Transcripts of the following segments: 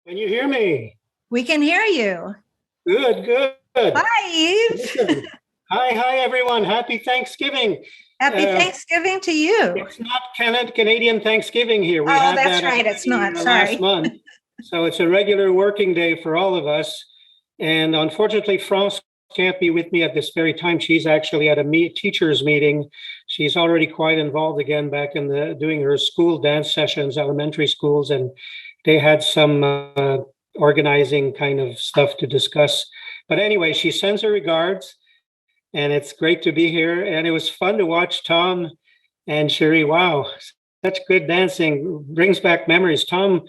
Can you hear me? We can hear you. Good, good. Hi, Yves. Listen. Hi, everyone. Happy Thanksgiving. Happy Uh, Thanksgiving to you. it's not Canadian Thanksgiving here. We Oh, had that's that right. It's already not. last Sorry. month. So it's a regular working day for all of us. And unfortunately, France can't be with me at this very time. She's actually at a teachers meeting. She's already quite involved again back in the doing her school dance sessions, elementary schools, and they had some organizing kind of stuff to discuss. But anyway, she sends her regards, and it's great to be here. And it was fun to watch Tom and Sherry. Wow, such good dancing. Brings back memories. Tom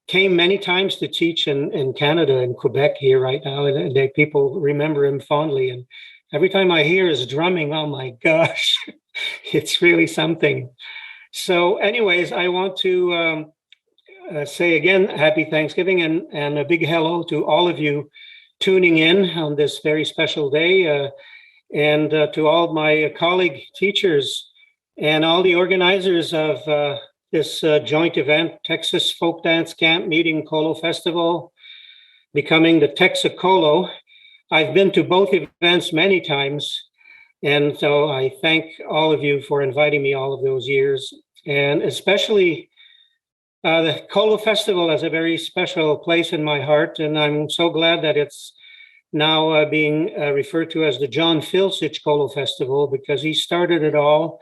came many times to teach in Canada and Quebec here right now, and people remember him fondly. And every time I hear his drumming, oh my gosh, it's really something. So, anyways, I want to say again, happy Thanksgiving and a big hello to all of you tuning in on this very special day, and to all my colleague teachers and all the organizers of this joint event, Texas Folk Dance Camp Meeting Kolo Festival, becoming the Texa-Kolo. I've been to both events many times, and so I thank all of you for inviting me all of those years, and especially the Kolo Festival has a very special place in my heart, and I'm so glad that it's now being referred to as the John Filsich Kolo Festival, because he started it all.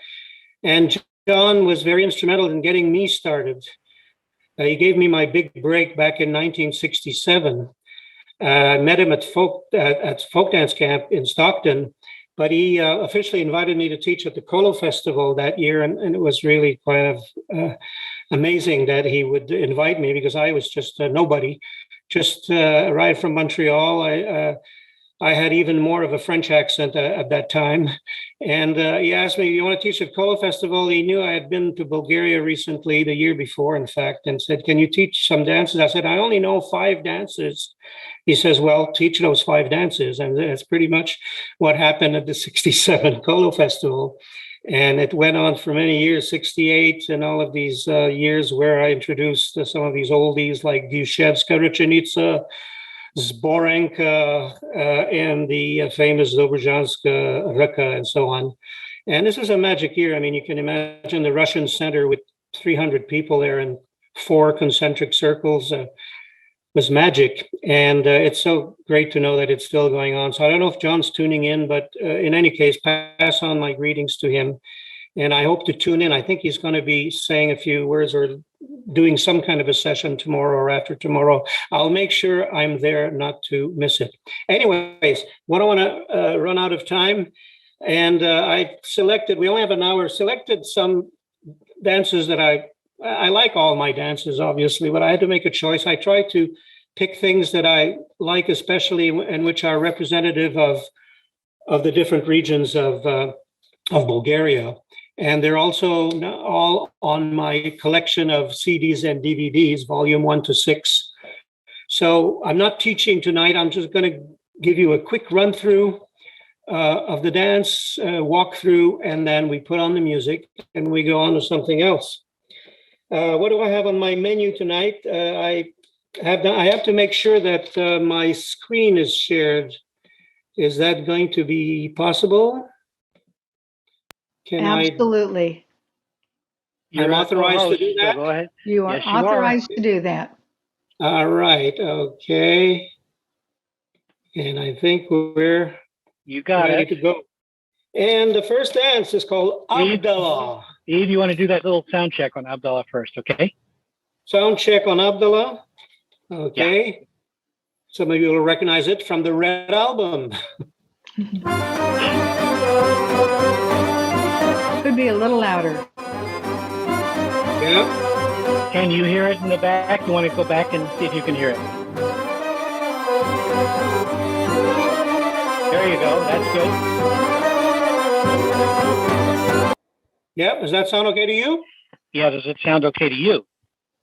And John was very instrumental in getting me started. He gave me my big break back in 1967. I met him at folk dance camp in Stockton, but he officially invited me to teach at the Kolo Festival that year, and it was really kind of amazing that he would invite me, because I was just nobody, just arrived from Montreal. I had even more of a French accent at that time. And he asked me, "You want to teach at Kolo Festival?" He knew I had been to Bulgaria recently, the year before, in fact, and said, "Can you teach some dances?" I said, "I only know 5 dances." He says, "Well, teach those 5 dances." And that's pretty much what happened at the 67 Kolo Festival. And it went on for many years, 68 and all of these years, where I introduced some of these oldies like Dushevska, Rechenitsa, Zborenka, and the famous Dobrozhanska Ruka, and so on. And this is a magic year. I mean, you can imagine the Russian center with 300 people there in 4 concentric circles. Was magic. And it's so great to know that it's still going on. So I don't know if John's tuning in, but in any case, pass on my greetings to him. And I hope to tune in. I think he's going to be saying a few words or doing some kind of a session tomorrow or after tomorrow. I'll make sure I'm there not to miss it. Anyways, I don't want to run out of time. And we only have an hour, selected some dances that I like all my dances, obviously, but I had to make a choice. I tried to pick things that I like, especially and which are representative of the different regions of Bulgaria. And they're also all on my collection of CDs and DVDs, volume 1 to 6. So I'm not teaching tonight. I'm just going to give you a quick run through of the dance, walk through, and then we put on the music and we go on to something else. What do I have on my menu tonight? I have to make sure that my screen is shared. Is that going to be possible? Absolutely. I'm authorized to do that? So go ahead. You are authorized to do that. All right. Okay. And I think we're ready to go. And the first dance is called Abdallah. Eve, you want to do that little sound check on Abdallah first, okay? Sound check on Abdallah. Okay. Yeah. Some of you will recognize it from the Red Album. Could be a little louder. Yeah. Can you hear it in the back? You want to go back and see if you can hear it? There you go. That's good. Yeah. Does that sound okay to you? Yeah. Does it sound okay to you?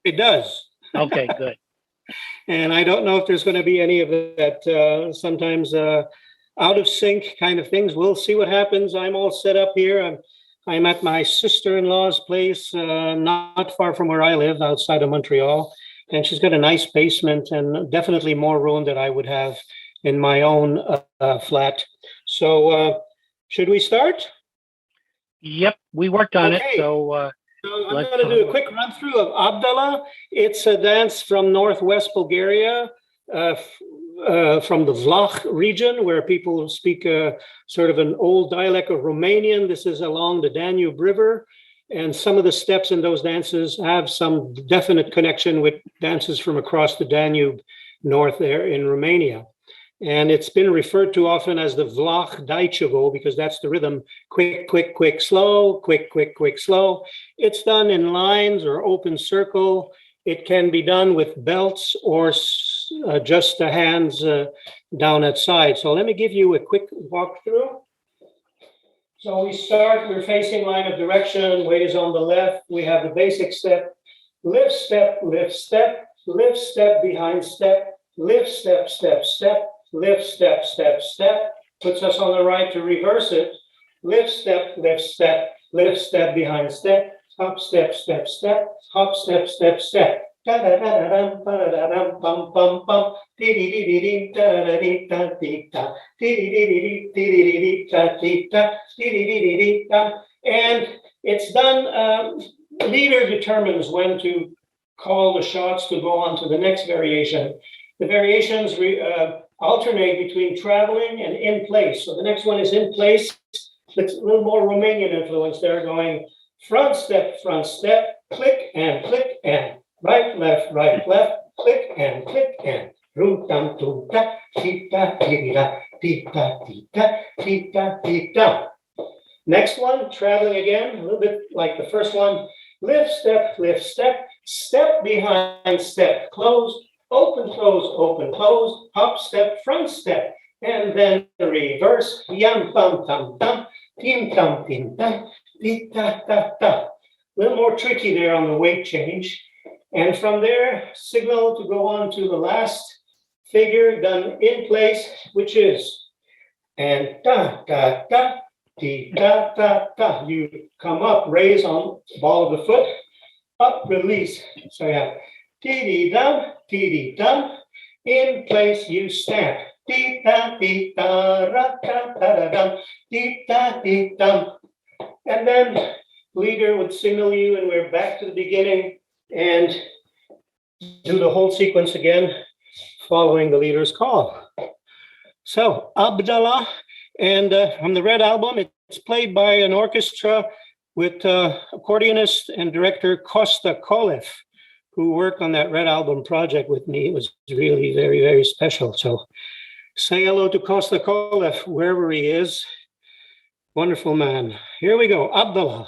It does. Okay, good. And I don't know if there's going to be any of that sometimes out of sync kind of things. We'll see what happens. I'm all set up here. I'm at my sister-in-law's place, not far from where I live, outside of Montreal. And she's got a nice basement and definitely more room than I would have in my own flat. So should we start? Yep, we worked on it. Okay. So So I'm let's going to do a quick run through of Abdallah. It's a dance from northwest Bulgaria, from the Vlach region, where people speak sort of an old dialect of Romanian. This is along the Danube River. And some of the steps in those dances have some definite connection with dances from across the Danube north there in Romania. And it's been referred to often as the Vlach Daichevo because that's the rhythm. Quick, quick, quick, slow, quick, quick, quick, slow. It's done in lines or open circle. It can be done with belts or just the hands down at side. So let me give you a quick walkthrough. So we start, we're facing line of direction, weight is on the left. We have the basic step, lift, step, lift, step, lift, step, behind step, lift, step, step, step, lift, step, step, step, puts us on the right to reverse it. Lift, step, lift, step, lift, step, behind step, hop, step, step, step, hop, step, step, step. And it's done, leader determines when to call the shots to go on to the next variation. The variations alternate between traveling and in place. So the next one is in place. It's a little more Romanian influence there, going front, step, click, and right, left, click, and rum-tam, tum-ta, tita, tita, tita, tita, tita, tita. Next one, traveling again, a little bit like the first one. Lift, step, step behind step, close, open, close, hop, step, front step, and then reverse, yam, tam, tam, tam, tim, tam, ta, ta, ta. A little more tricky there on the weight change. And from there, signal to go on to the last figure done in place, which is, and ta, ta, ta, ti, ta, ta, ta. You come up, raise on ball of the foot, up, release. So yeah, ti, dum, in place, you stamp. Ti, ta, ra, ta, ta, dum, ti, ta, dum. And then leader would signal you, and we're back to the beginning and do the whole sequence again, following the leader's call. So Abdallah, and from the Red Album, it's played by an orchestra with accordionist and director Texa-Kolo, who worked on that Red Album project with me. It was really very, very special. So say hello to Texa-Kolo, wherever he is. Wonderful man. Here we go, Abdallah.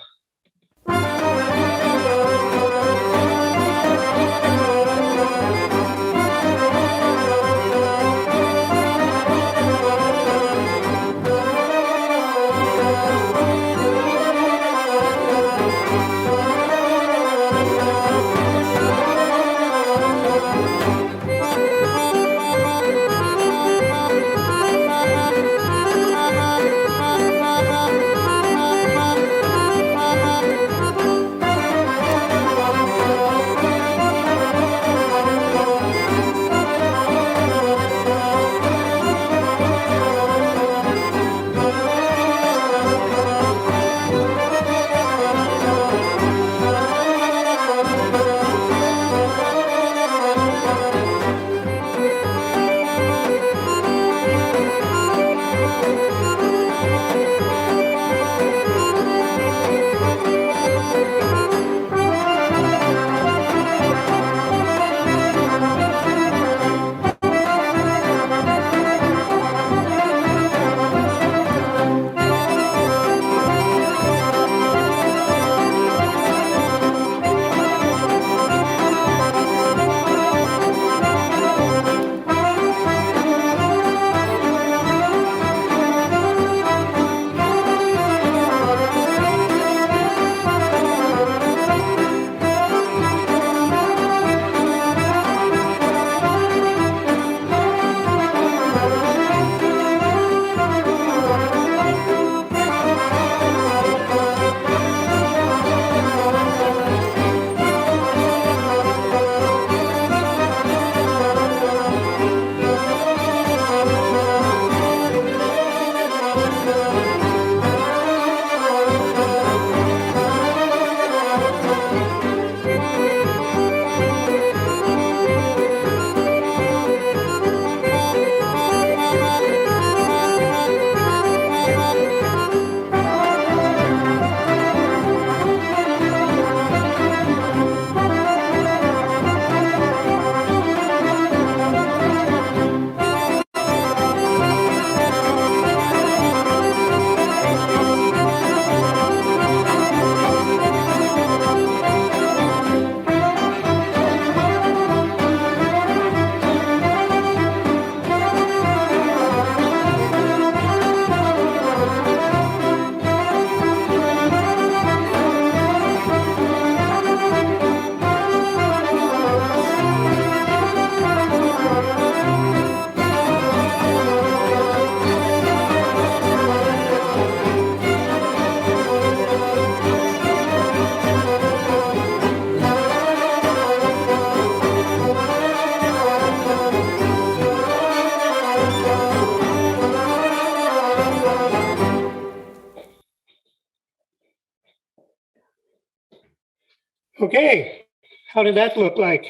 Okay, how did that look like?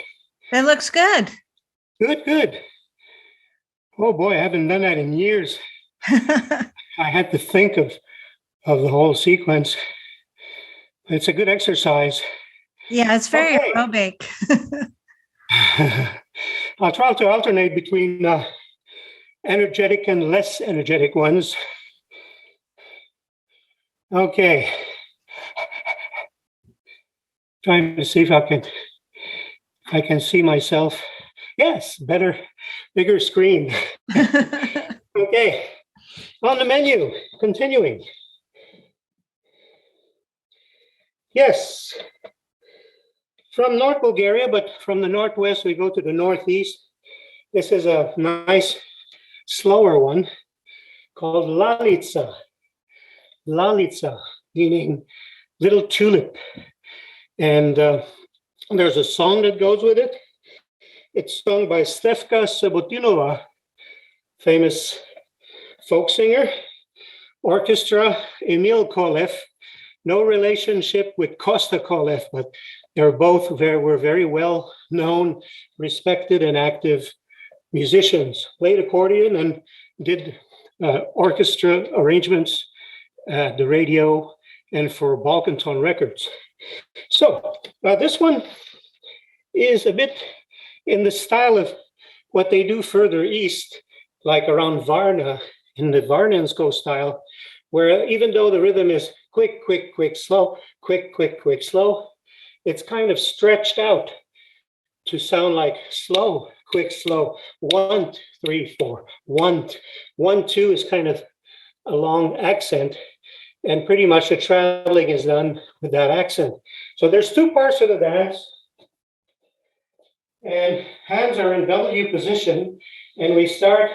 That looks good. Good, good. Oh boy, I haven't done that in years. I had to think of the whole sequence. It's a good exercise. Yeah, it's very Okay. aerobic. I'll try to alternate between energetic and less energetic ones. Okay. Trying to see if I can see myself. Yes, better, bigger screen. Okay. On the menu, continuing. Yes. From North Bulgaria, but from the northwest, we go to the northeast. This is a nice, slower one called Lalitsa. Lalitsa, meaning little tulip. And there's a song that goes with it. It's sung by Stefka Sabotinova, famous folk singer. Orchestra, Emil Kolev. No relationship with Kosta Kolev, but they're both were very well known, respected, and active musicians. Played accordion and did orchestra arrangements at the radio and for Balkanton Records. So this one is a bit in the style of what they do further east, like around Varna, in the Varnensko style, where even though the rhythm is quick, quick, quick, slow, quick, quick, quick, slow, it's kind of stretched out to sound like slow, quick, slow. 1, 3, 4. 1, 1, 2 is kind of a long accent, and pretty much the traveling is done with that accent. So there's two parts of the dance, and hands are in W position, and we start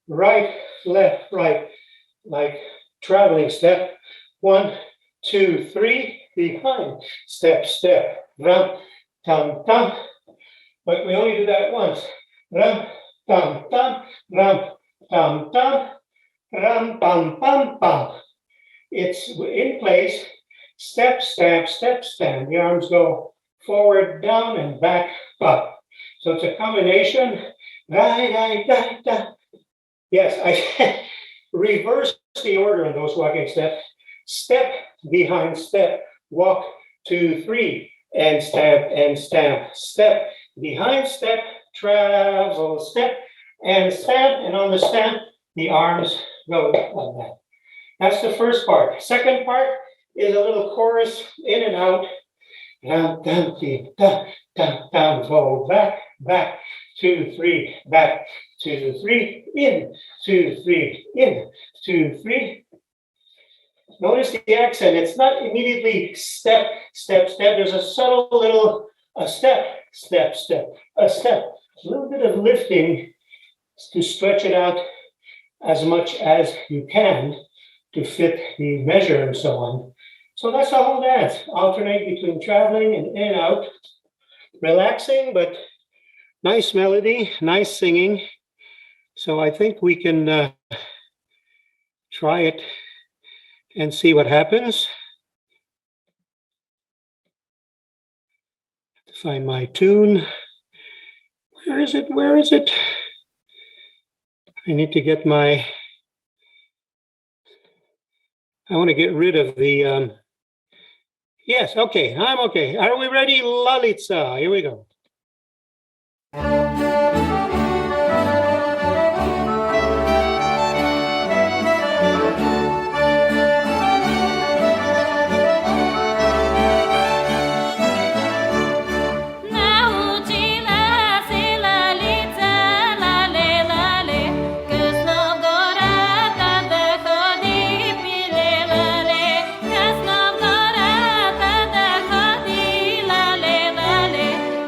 right, left, right, like traveling step. 1, 2, 3, behind, step, step, ram, tam, tam. But we only do that once. Ram, tam, tam, ram, tam, tam, ram, pam, pam, pam. It's in place, step, step, step, stand. The arms go forward, down, and back, up. So it's a combination. Right, right, right, right. Yes, I reverse the order of those walking steps. Step behind step, walk 2, 3, and stamp and stamp. Step behind step, travel, step and stamp. And on the stamp, the arms go like that. That's the first part. Second part is a little chorus in and out. Down, down, down, down, down, go back, back, 2, 3, back, 2, 3, in, 2, 3, in, 2, 3. Notice the accent. It's not immediately step, step, step. There's a subtle little step, step, step, a step. A little bit of lifting to stretch it out as much as you can to fit the measure and so on. So that's the whole dance. Alternate between traveling and in and out. Relaxing, but nice melody, nice singing. So I think we can try it and see what happens. Find my tune. Where is it? Where is it? I need to get my, I want to get rid of the, yes, okay, I'm okay. Are we ready? Lalitsa, here we go.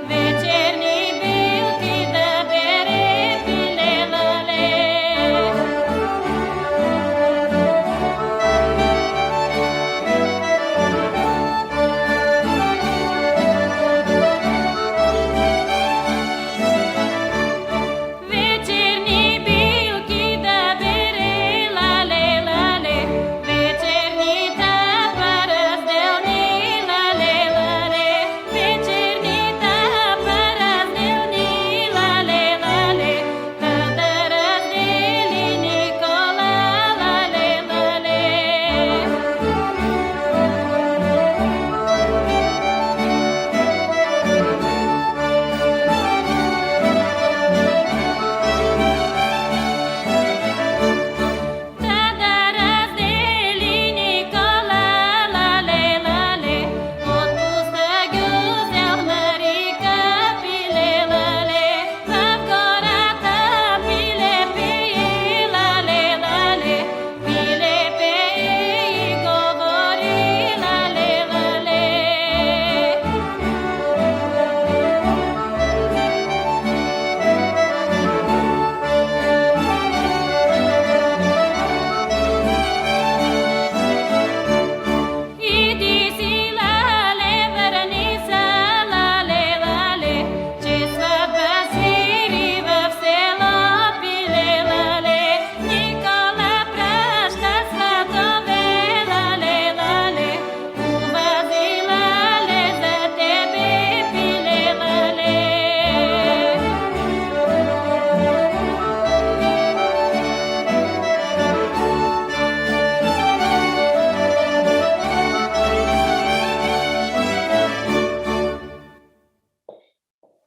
Večerní byl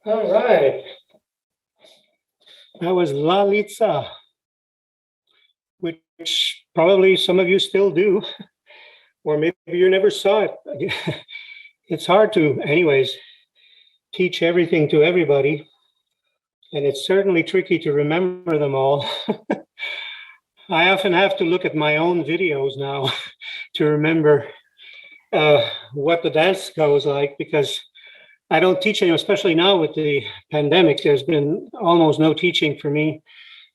All right. That was Lalitsa, which probably some of you still do, or maybe you never saw it. It's hard to, anyways, teach everything to everybody, and it's certainly tricky to remember them all. I often have to look at my own videos now to remember what the dance goes like, because I don't teach anymore, especially now with the pandemic. There's been almost no teaching for me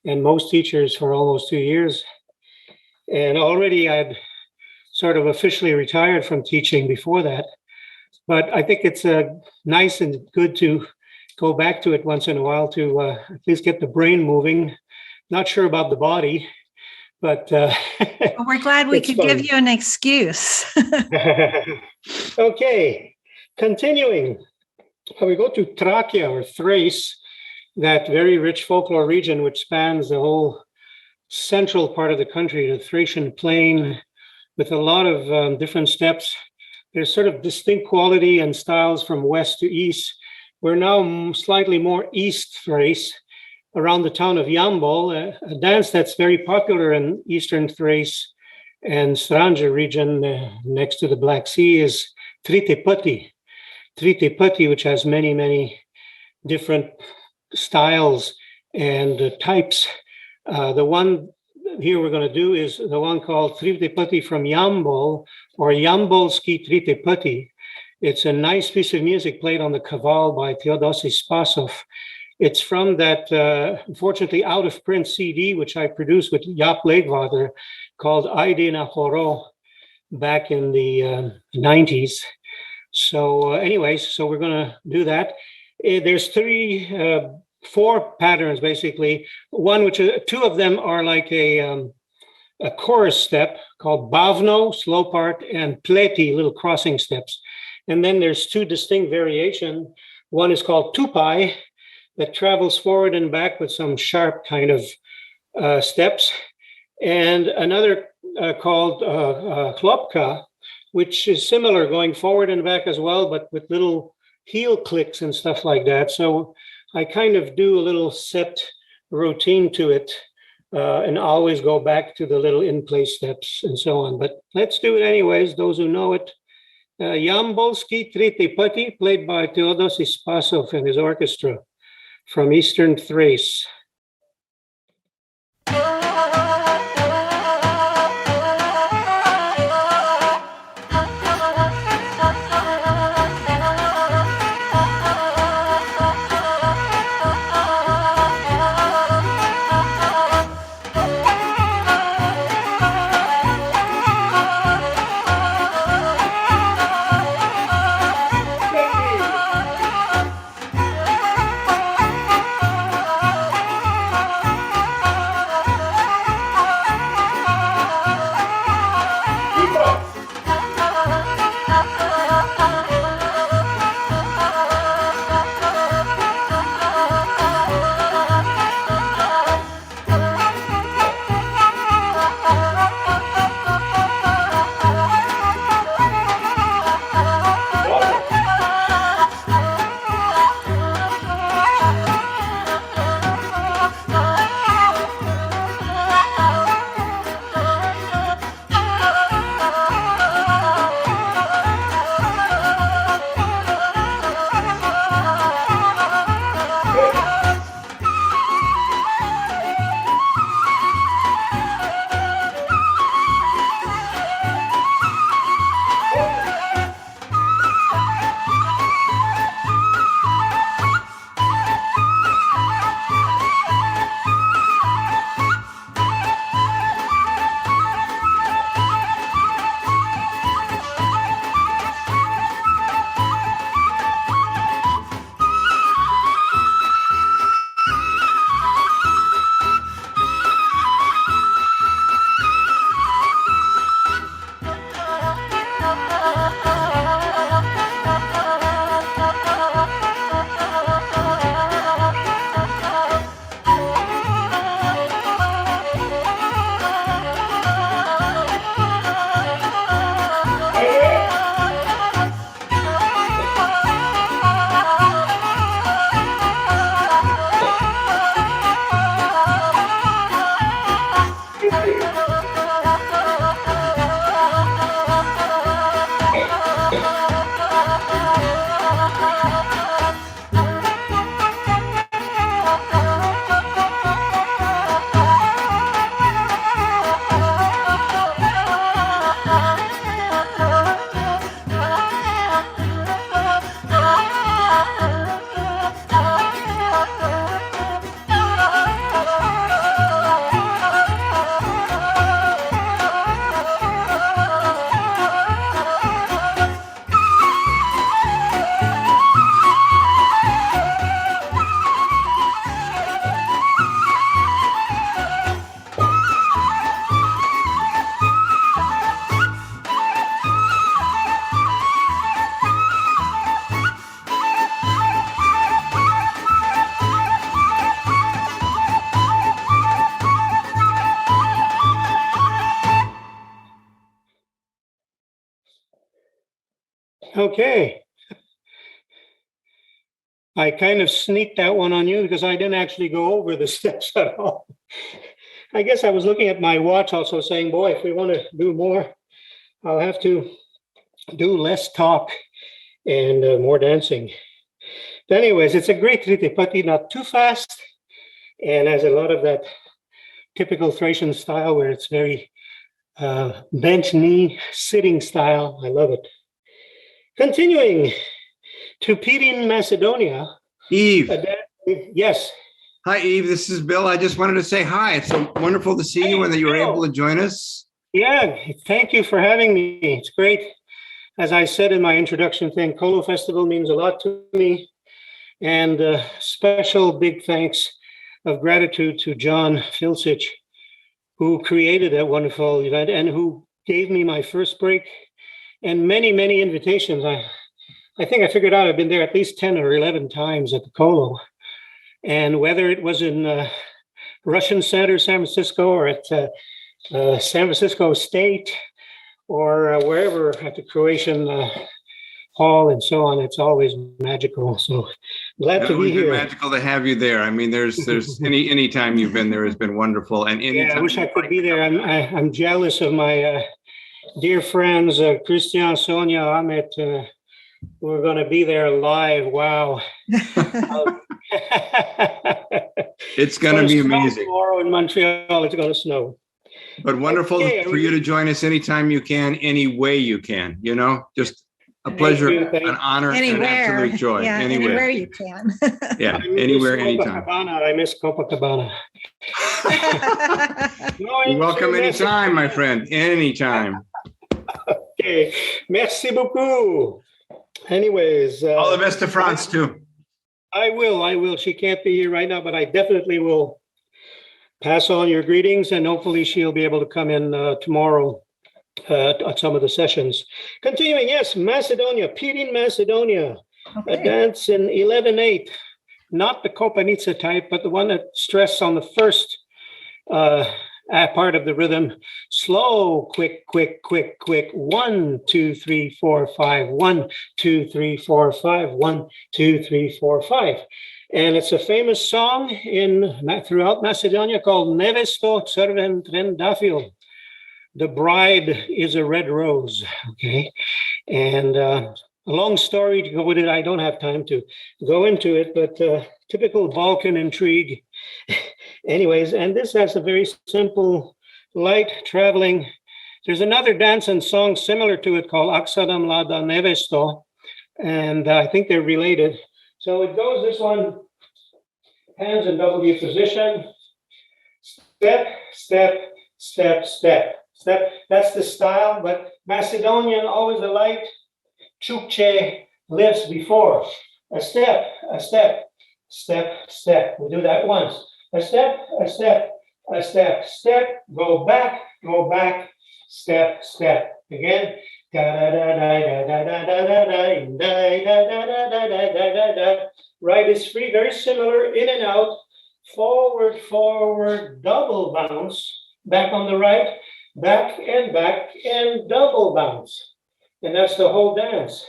and most teachers for almost 2 years. And already I'd sort of officially retired from teaching before that. But I think it's nice and good to go back to it once in a while to at least get the brain moving. Not sure about the body, but Well, we're glad we it's could fun. give you an excuse. Okay, continuing. We go to Thracia or Thrace, that very rich folklore region which spans the whole central part of the country, the Thracian plain, with a lot of different steps. There's sort of distinct quality and styles from west to east. We're now slightly more east Thrace, around the town of Jambol, a dance that's very popular in eastern Thrace and Stranja region next to the Black Sea is Tritipati. Tritipati, which has many, many different styles and types. The one here we're going to do is the one called Tritipati from Jambol, or Jambolski Tritipati. It's a nice piece of music played on the kaval by Theodosi Spasov. It's from that, unfortunately, out-of-print CD, which I produced with Jaap Leegwater, called Aide na Horo back in the 90s. So anyways, so we're going to do that. There's four patterns, basically. One, which two of them are like a chorus step called Bavno, slow part, and Pleti, little crossing steps. And then there's two distinct variations. One is called Tupai, that travels forward and back with some sharp kind of steps. And another called Klopka, which is similar, going forward and back as well, but with little heel clicks and stuff like that. So I kind of do a little set routine to it and always go back to the little in-place steps and so on. But let's do it anyways, those who know it. Jambolski Tritipati, played by Theodosi Spasov and his orchestra from Eastern Thrace. Okay. I kind of sneaked that one on you because I didn't actually go over the steps at all. I guess I was looking at my watch also saying, boy, if we want to do more, I'll have to do less talk and more dancing. But anyways, it's a great ritipati, not too fast, and has a lot of that typical Thracian style where it's very bent knee sitting style. I love it. Continuing to Pirin, Macedonia. Eve. Yes. Hi, Eve. This is Bill. I just wanted to say hi. It's so wonderful to see you and that you were Bill. able to join us. Yeah, thank you for having me. It's great. As I said in my introduction thing, Kolo Festival means a lot to me. And special big thanks of gratitude to John Filcich, who created that wonderful event and who gave me my first break and many, many invitations. I think I figured out I've been there at least 10 or 11 times at the Kolo. And whether it was in Russian Center, San Francisco, or at San Francisco State, or wherever at the Croatian Hall and so on, it's always magical. So glad to be here. Magical to have you there. I mean, there's any time you've been there has been wonderful. And yeah, I wish I could be there. I'm jealous of my dear friends, Christian, Sonia, Ahmet. We're going to be there live. Wow. It's going to be amazing. Tomorrow in Montreal, it's going to snow. But wonderful for you to join us anytime you can, any way you can, just a pleasure, an honor, and an absolute joy. Yeah, anywhere you can. Yeah, anywhere, anytime. I miss Copacabana. You're welcome anytime, my friend, anytime. Okay, merci beaucoup. Anyways. All the best to France, too. I will. She can't be here right now, but I definitely will pass on your greetings, and hopefully she'll be able to come in tomorrow at some of the sessions. Continuing, yes, Macedonia, Pirin, Macedonia, a dance in 11/8, not the Kopanica type, but the one that stress on the first part of the rhythm. Slow, quick, quick, quick, quick. 1, 2, 3, 4, 5. 1, 2, 3, 4, 5. 1, 2, 3, 4, 5. And it's a famous song throughout Macedonia called Nevesto Crven Trendafil. The bride is a red rose. Okay. And a long story to go with it. I don't have time to go into it, but typical Balkan intrigue. Anyways, and this has a very simple, light traveling. There's another dance and song similar to it called Aksadam Lada Nevesto, and I think they're related. So it goes this one, hands in W position, step, step, step, step, step. That's the style, but Macedonian, always a light, Chukche lifts before. A step, step, step. We do that once. A step, step, step. Go back, step, step. Again. Right is free, very similar, in and out, forward, forward, double bounce, back on the right, back, and double bounce. And that's the whole dance.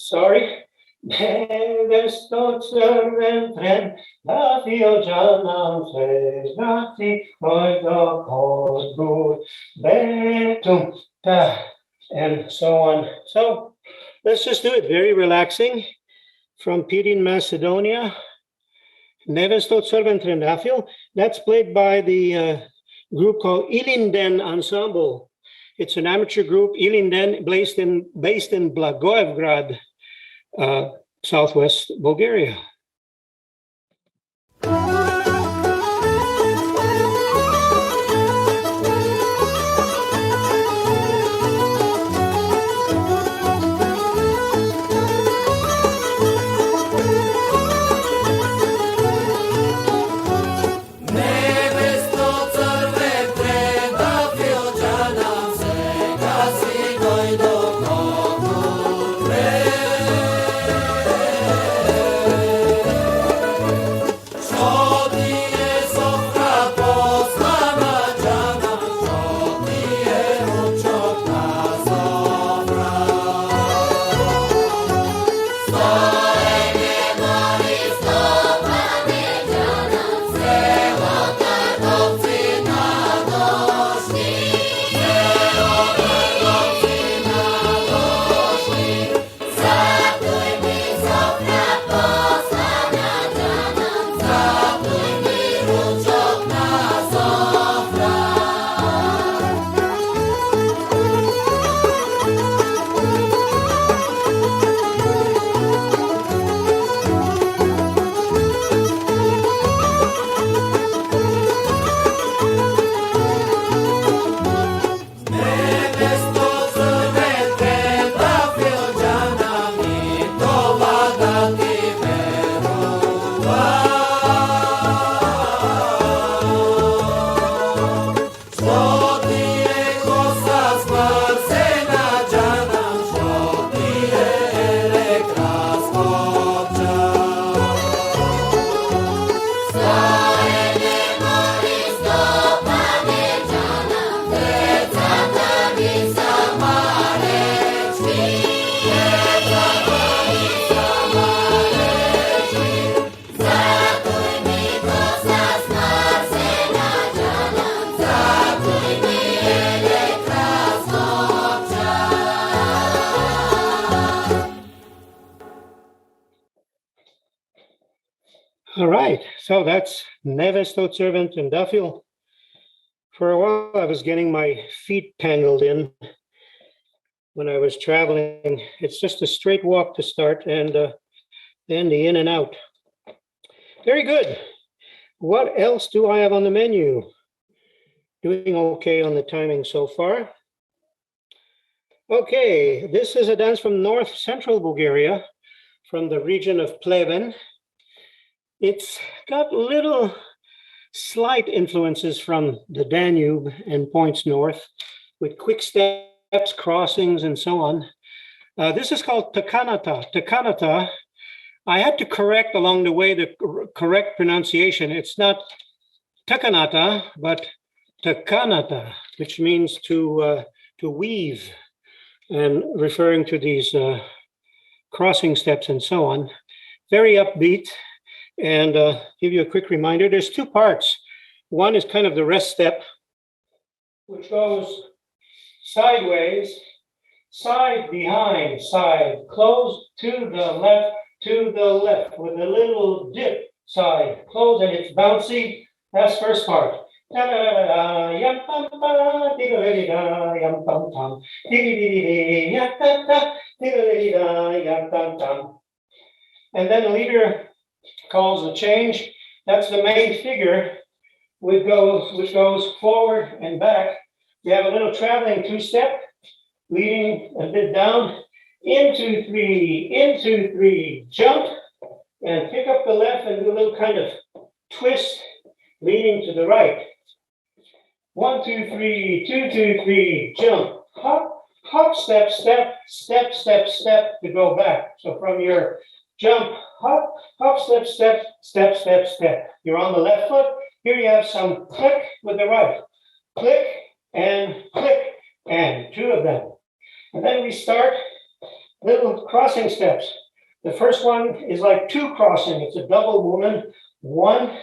Sorry. And so on. So let's just do it. Very relaxing. From Pirin, Macedonia. Nevesto Crven Trendafil. That's played by the group called Ilinden Ensemble. It's an amateur group, Ilinden, based in Blagoevgrad, southwest Bulgaria. All right, so that's Neves Servant and Duffield. For a while, I was getting my feet tangled in when I was traveling. It's just a straight walk to start and then the in and out. Very good. What else do I have on the menu? Doing okay on the timing so far. Okay, this is a dance from north central Bulgaria, from the region of Pleven. It's got little slight influences from the Danube and points north, with quick steps, crossings, and so on. This is called Texa-Kolo. Texa-Kolo. I had to correct along the way the correct pronunciation. It's not Texa-Kolo, but Texa-Kolo, which means to weave, and referring to these crossing steps and so on. Very upbeat. And give you a quick reminder, there's two parts. One is kind of the rest step, which goes sideways, side, behind, side, close, to the left, with a little dip, side, close, and it's bouncy. That's first part. And then the leader calls a change. That's the main figure, which goes forward and back. We have a little traveling two-step, leading a bit down, into three, jump, and pick up the left and do a little kind of twist, leading to the right. 1, 2, 3, 2, 2, 3, jump, hop, hop, step, step, step, step, step to go back. So from your jump, hop, hop, step, step, step, step, step. You're on the left foot. Here you have some click with the right. Click, and two of them. And then we start little crossing steps. The first one is like two crossing. It's a double movement. 1,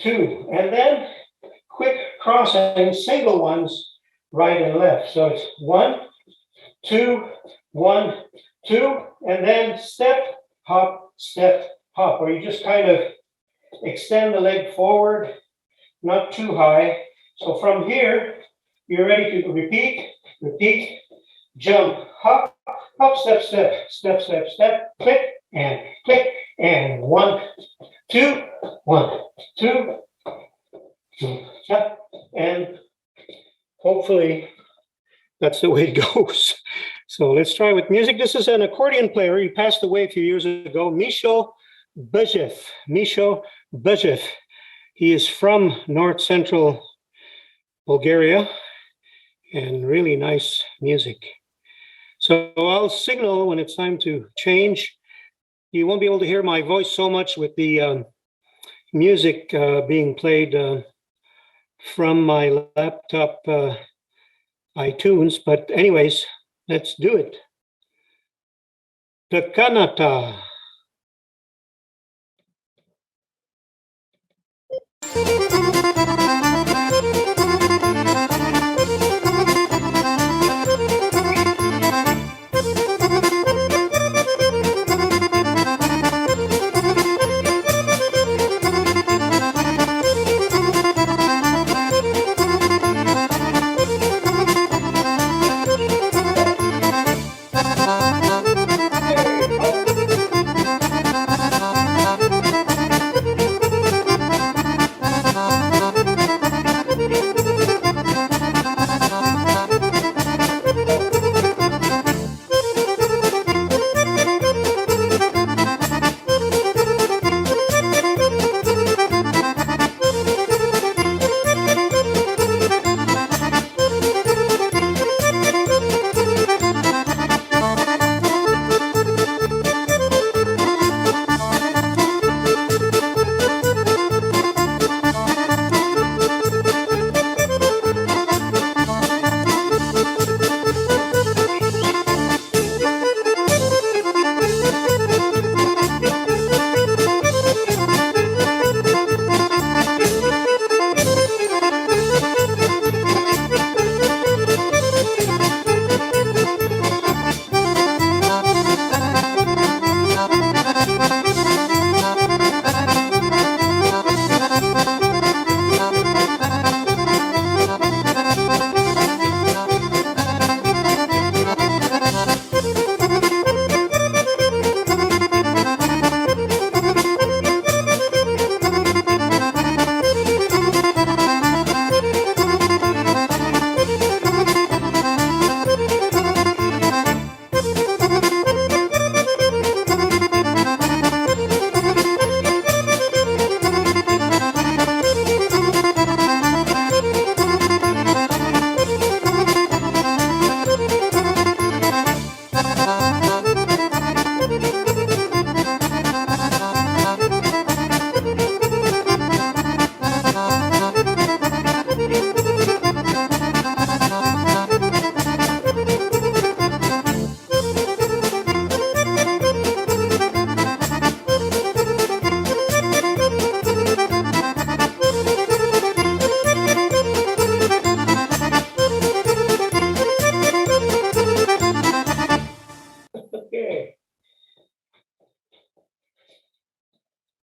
2. And then quick crossing, single ones, right and left. So it's 1, 2, 1, 2, and then step, hop, or you just kind of extend the leg forward, not too high. So from here, you're ready to repeat, jump, hop, hop, step, step, step, step, step, click, and 1, 2, 1, 2, and hopefully that's the way it goes. So let's try with music. This is an accordion player. He passed away a few years ago, Misho Bejev. He is from north central Bulgaria, and really nice music. So I'll signal when it's time to change. You won't be able to hear my voice so much with the music being played from my laptop iTunes, but anyways, let's do it. Texa-Kolo.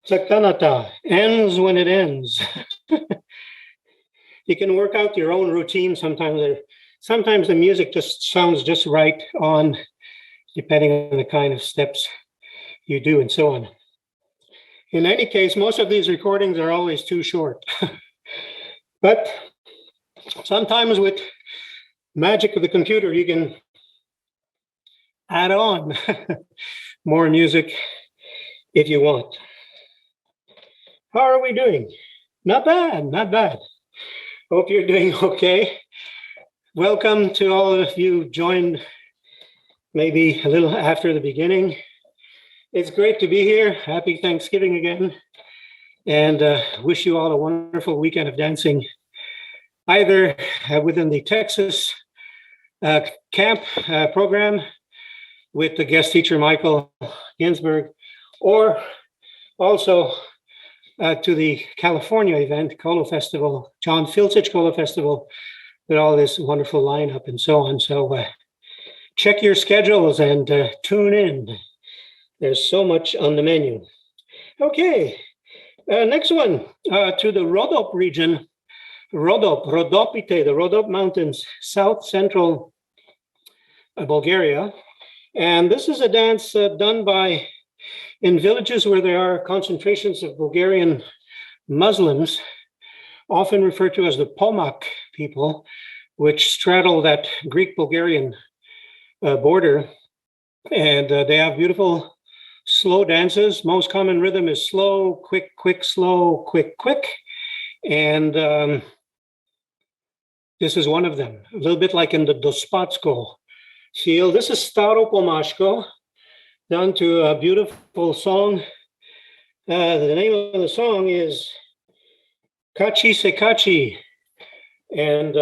Tsakanata ends when it ends. You can work out your own routine sometimes. Sometimes the music just sounds just right on, depending on the kind of steps you do and so on. In any case, most of these recordings are always too short. But sometimes with magic of the computer, you can add on more music if you want. How are we doing? Not bad, not bad. Hope you're doing okay. Welcome to all of you who joined maybe a little after the beginning. It's great to be here. Happy Thanksgiving again. And wish you all a wonderful weekend of dancing, either within the Texas camp program with the guest teacher, Michael Ginsberg, or also to the California event, Kolo Festival, John Filcich Kolo Festival, with all this wonderful lineup and so on. So check your schedules and tune in. There's so much on the menu. Okay, next one, to the Rhodop region, Rhodopite, the Rhodop Mountains, south central Bulgaria. And this is a dance done in villages where there are concentrations of Bulgarian Muslims, often referred to as the Pomak people, which straddle that Greek-Bulgarian border. And they have beautiful slow dances. Most common rhythm is slow, quick, quick, slow, quick, quick. And this is one of them, a little bit like in the Dospatsko field. This is Staro Pomashko, done to a beautiful song. The name of the song is Kachi Sekachi, and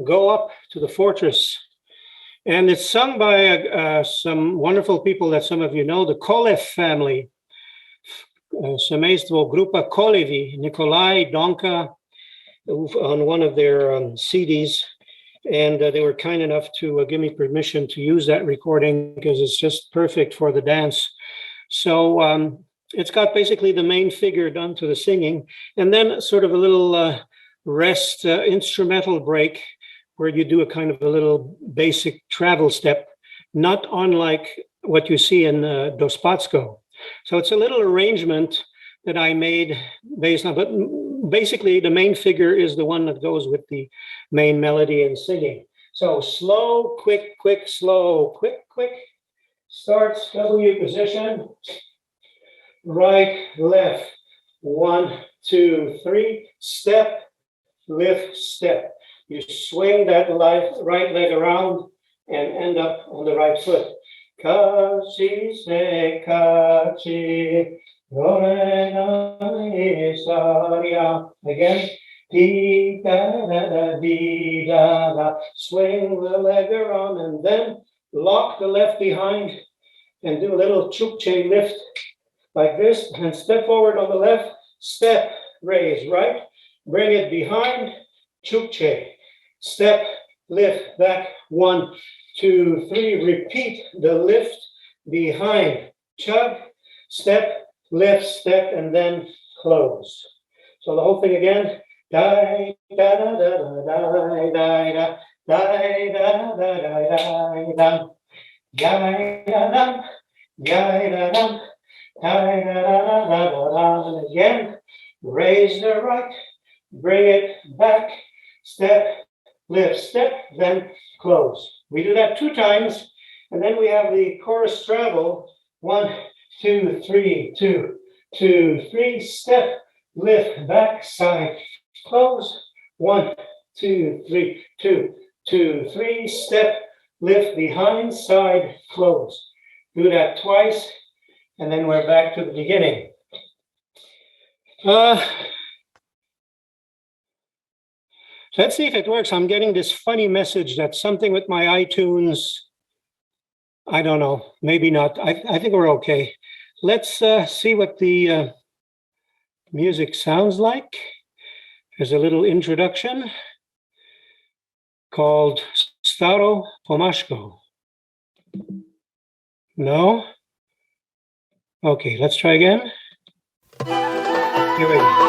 Go Up to the Fortress. And it's sung by some wonderful people that some of you know, the Kolev family, Semejstvo Grupa Kolevi, Nikolai, Donka, on one of their CDs. And they were kind enough to give me permission to use that recording because it's just perfect for the dance. So it's got basically the main figure done to the singing, and then sort of a little rest instrumental break where you do a kind of a little basic travel step, not unlike what you see in Dospatsko. So it's a little arrangement that I made based on, but basically the main figure is the one that goes with the main melody and singing. So slow, quick, quick, slow, quick, quick. Starts W position. Right, left. 1, 2, 3. Step, lift, step. You swing that right leg around and end up on the right foot. Kachi se kachi, again. Dee da da dee da da. Swing the leg around and then lock the left behind and do a little chukche lift like this, and step forward on the left. Step, raise right. Bring it behind. Chukche. Step, lift, back, 1, 2, 3. Repeat the lift behind. Chug, step, lift, step, and then close. So the whole thing again. Die, da, da, da, da, da, da, da, da, da, da, da, and again, raise the right, bring it back, step, lift, step, then close. We do that 2 times, and then we have the chorus travel. 1, 2, 3, 2, 2, 3, step, lift, back, side, close. 1, 2, 3, 2, 2, 3, step, lift, behind, side, close. Do that twice, and then we're back to the beginning. Let's see if it works. I'm getting this funny message that something with my iTunes, I don't know, maybe not. I think we're okay. Let's see what the music sounds like. There's a little introduction called Staro Pomashko. No? Okay, let's try again. Here we go.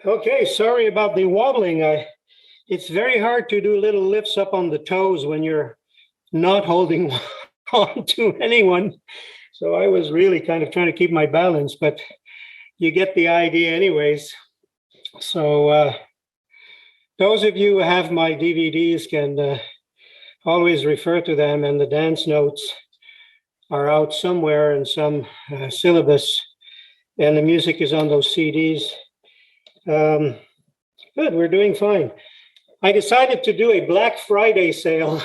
Okay, sorry about the wobbling. It's very hard to do little lifts up on the toes when you're not holding on to anyone. So I was really kind of trying to keep my balance, but you get the idea anyways. So those of you who have my DVDs can always refer to them, and the dance notes are out somewhere in some syllabus, and the music is on those CDs. Good, we're doing fine. I decided to do a Black Friday sale.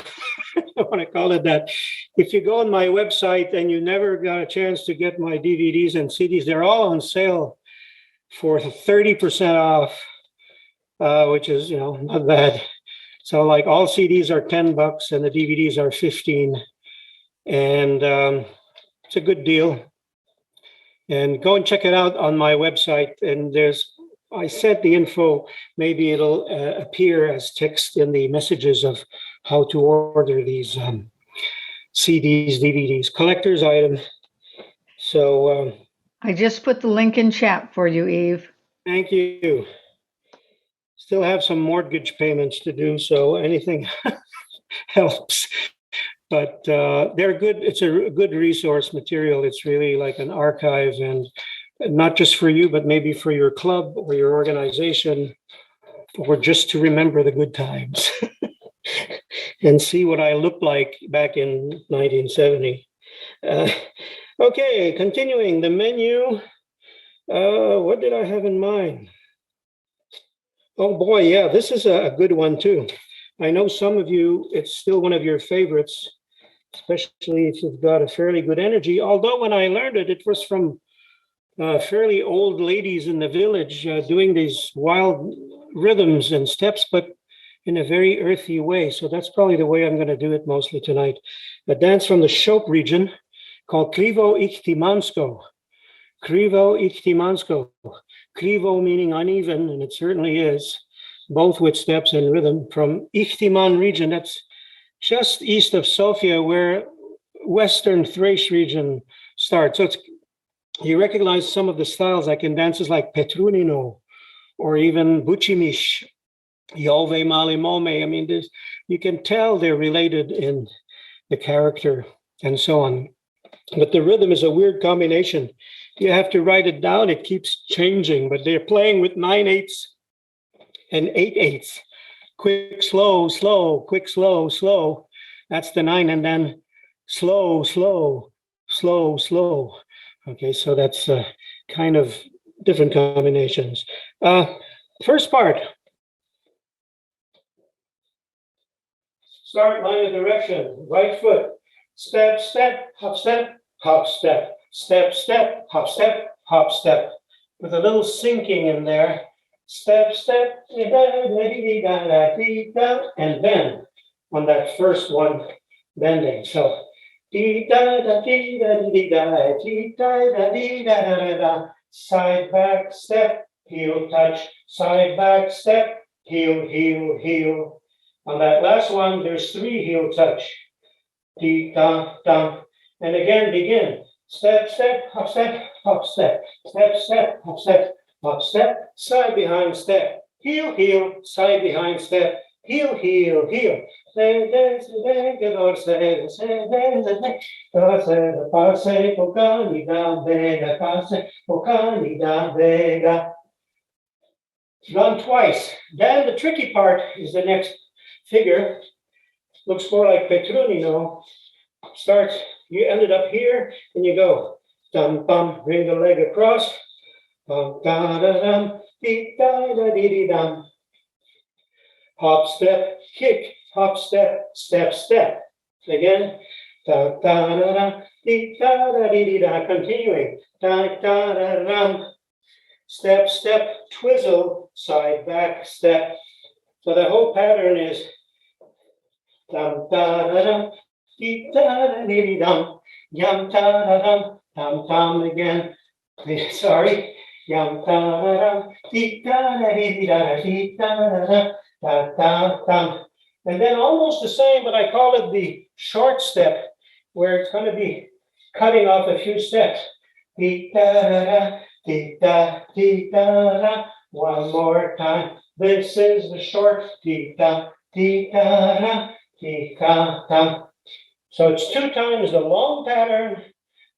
I want to call it that. If you go on my website and you never got a chance to get my DVDs and CDs, they're all on sale for 30% off, which is, not bad. So like all CDs are $10 and the DVDs are $15. And it's a good deal. And go and check it out on my website. And I sent the info, maybe it'll appear as text in the messages of how to order these CDs, DVDs, collector's item. So I just put the link in chat for you, Yves. Thank you. Still have some mortgage payments to do, so anything helps. But they're good. It's a good resource material. It's really like an archive, and not just for you, but maybe for your club or your organization, or just to remember the good times and see what I looked like back in 1970. Okay, continuing the menu. What did I have in mind? Oh boy, yeah, this is a good one too. I know some of you, it's still one of your favorites, especially if you've got a fairly good energy. Although when I learned it, it was from fairly old ladies in the village doing these wild rhythms and steps, but in a very earthy way. So that's probably the way I'm going to do it mostly tonight. A dance from the Shope region called Krivo Ichtimansko. Krivo Ichtimansko. Krivo meaning uneven, and it certainly is, both with steps and rhythm, from Ichtiman region. That's just east of Sofia, where Western Thrace region starts. So you recognize some of the styles, like in dances like Petrunino or even Buchimish, Yove Malimome. I mean, you can tell they're related in the character and so on. But the rhythm is a weird combination. You have to write it down. It keeps changing, but they're playing with 9/8 and 8/8. Quick, slow, slow, quick, slow, slow. That's the 9. And then slow, slow, slow, slow. Okay, so that's kind of different combinations. First part. Start line of direction. Right foot. Step, step, hop, step, hop, step. Step, step, hop, step, hop, step. With a little sinking in there. Step, step, and then on that first one, bending. So side back step, heel touch, side back step, heel, heel, heel. On that last one, there's 3 heel touch. And again, begin. Step, step, hop, step, hop, step. Step, step, hop, step, hop, step. Side behind step. Heel, heel, side behind step. Heel, heel, heel. Run twice. Then the tricky part is the next figure. Looks more like Petrunino. Starts, you ended up here, and you go. Dum, bum, bring the leg across. Bum, da, da, dum, dee, da, da, dee, dee, dum. Hop, step, kick, hop, step, step, step. Again. Da, da, da, da, dee, da, da, dee, dee, da. Continuing. Da, da, da, dum. Step, step, twizzle, side, back, step. So the whole pattern is dum, da, da, dum, dee, da, da, dee, dee, dum. Yum, da, da, dum, dum, dum again. Sorry. Yum, da, da, dum, dee, da, da, dee, dee, da, da, dee, da, da, da, da, da, dum. And then almost the same, but I call it the short step, where it's going to be cutting off a few steps. Dee, da, da, da, dee, da, dee, da, da. One more time. This is the short dee, da, dee, da, da, dee, da, da. So it's 2 times the long pattern,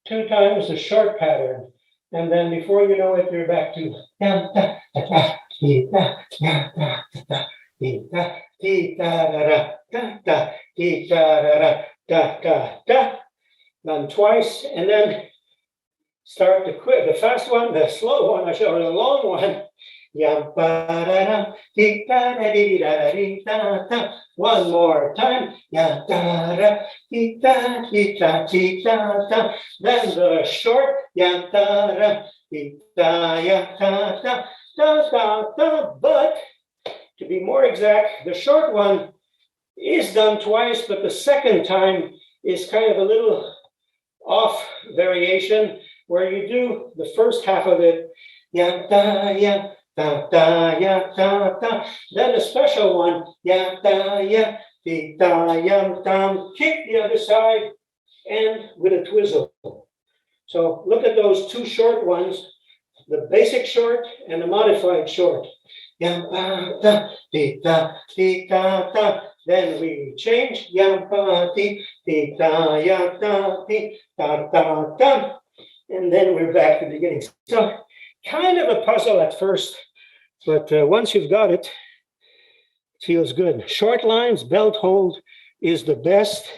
2 times the short pattern. And then before you know it, you're back to da, da, da, dee, da, da, da, da, dee, da, dee, da, da, da, da, dee, da, da, da, da, da. Done twice, and then start the fast one, the slow one, or the long one. Yum, ba, da, da, dee, da, da, dee, da, dee, da, da. One more time. Ya, da, da, dee, da, dee, da, dee, da, da. Then the short. Ya, da, da, dee, da, ya, da, da, da, da, da. But to be more exact, the short one is done twice, but the second time is kind of a little off variation, where you do the first half of it. Ya, da, ya. Da, da, ya, da, da. Then a special one, ya, da, ya, dee, da, yum, dum. Kick the other side, and with a twizzle. So look at those 2 short ones, the basic short and the modified short. Yum, da, dee, da, dee, da, da. Then we change, yum, dee, dee, da, ya, da, dee, da, da, da. And then we're back to the beginning. So kind of a puzzle at first, but once you've got it, it feels good. Short lines, belt hold is the best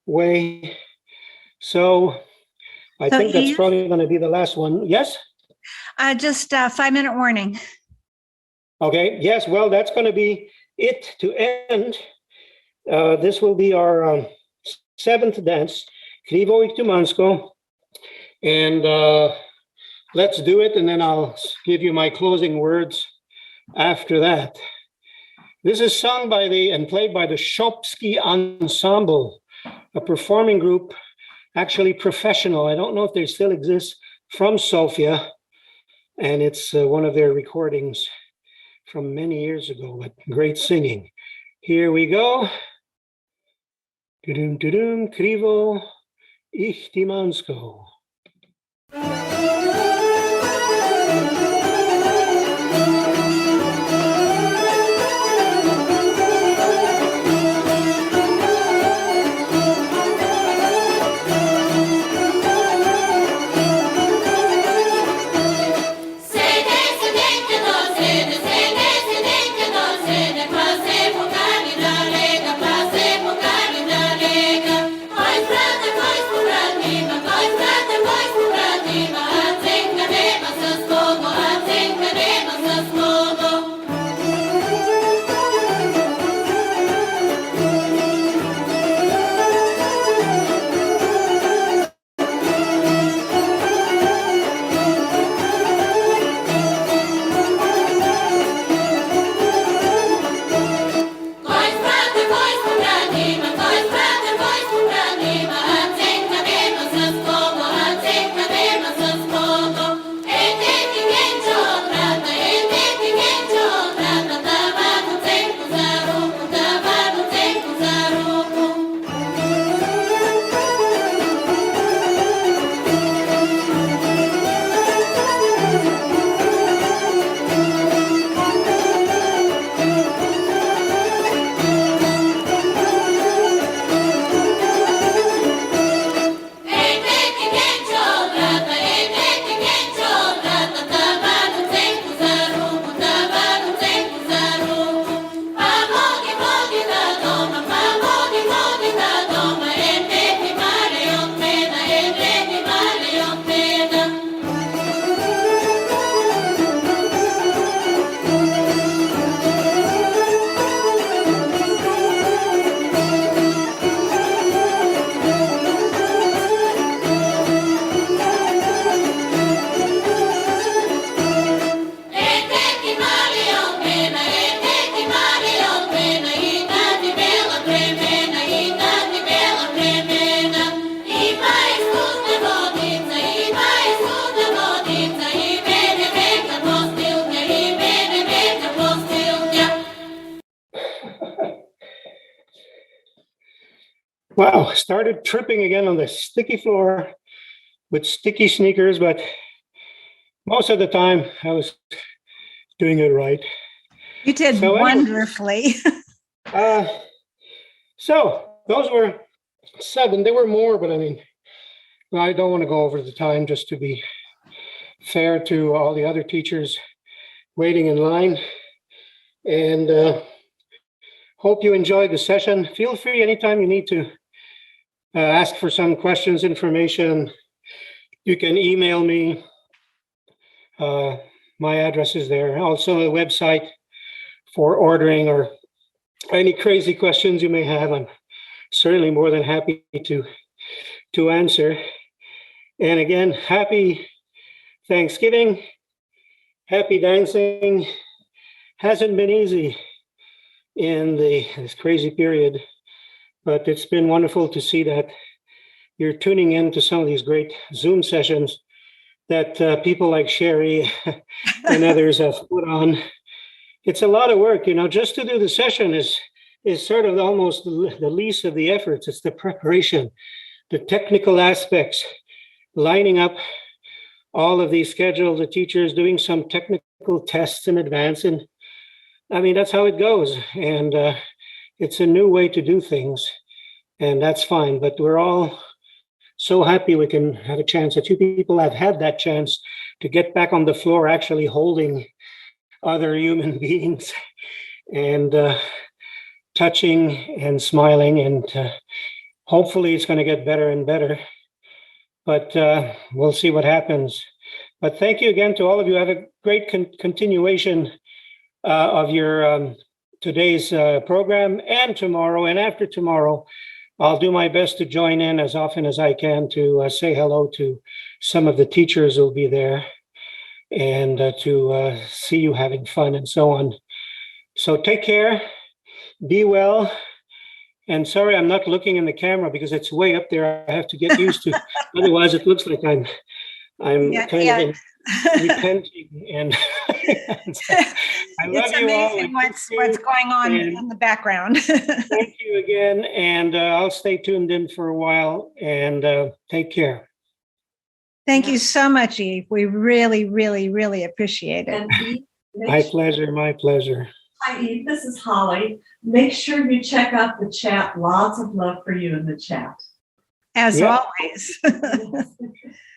way. So I think that's Yves, probably going to be the last one. Yes? Just a 5-minute warning. Okay. Yes. Well, that's going to be it to end. This will be our 7th dance, Krivo Iktumansko. And let's do it, and then I'll give you my closing words after that. This is sung by and played by the Shopski Ensemble, a performing group, actually professional. I don't know if they still exist, from Sofia, and it's one of their recordings from many years ago, but great singing. Here we go. Tudum, tudum, Krivo Iktumansko. Wow, started tripping again on the sticky floor with sticky sneakers, but most of the time I was doing it right. You did So anyway, wonderfully. So those were 7. There were more, but I mean, I don't want to go over the time just to be fair to all the other teachers waiting in line. And hope you enjoyed the session. Feel free anytime you need to ask for some questions, information. You can email me. My address is there. Also, a website for ordering or any crazy questions you may have. I'm certainly more than happy to answer. And again, happy Thanksgiving, happy dancing. Hasn't been easy in this crazy period, but it's been wonderful to see that you're tuning in to some of these great Zoom sessions that people like Sherry and others have put on. It's a lot of work, just to do the session is sort of almost the least of the efforts. It's the preparation, the technical aspects, lining up all of these schedules, the teachers doing some technical tests in advance. And I mean, that's how it goes. And it's a new way to do things. And that's fine. But we're all so happy we can have a chance. A few people have had that chance to get back on the floor, actually holding other human beings and touching and smiling. And hopefully it's going to get better and better. But we'll see what happens. But thank you again to all of you. Have a great continuation of your today's program and tomorrow and after tomorrow. I'll do my best to join in as often as I can to say hello to some of the teachers who'll be there and to see you having fun and so on. So take care, be well. And sorry, I'm not looking in the camera because it's way up there. I have to get used to. Otherwise, it looks like I'm kind of repenting. And I love it's you all. amazing what's going on in the background. Thank you again, and I'll stay tuned in for a while. And take care. Thank you so much, Yves. We really, really, really appreciate it. My pleasure. My pleasure. Hi, Yves. This is Holly. Make sure you check out the chat. Lots of love for you in the chat. As always.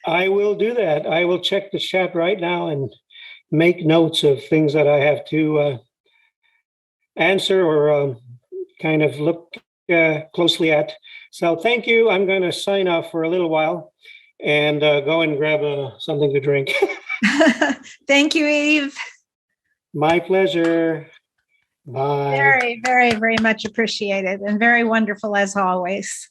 I will do that. I will check the chat right now and make notes of things that I have to answer or kind of look closely at. So thank you. I'm going to sign off for a little while and go and grab something to drink. Thank you, Yves. My pleasure. Bye. Very, very, very much appreciated and very wonderful as always.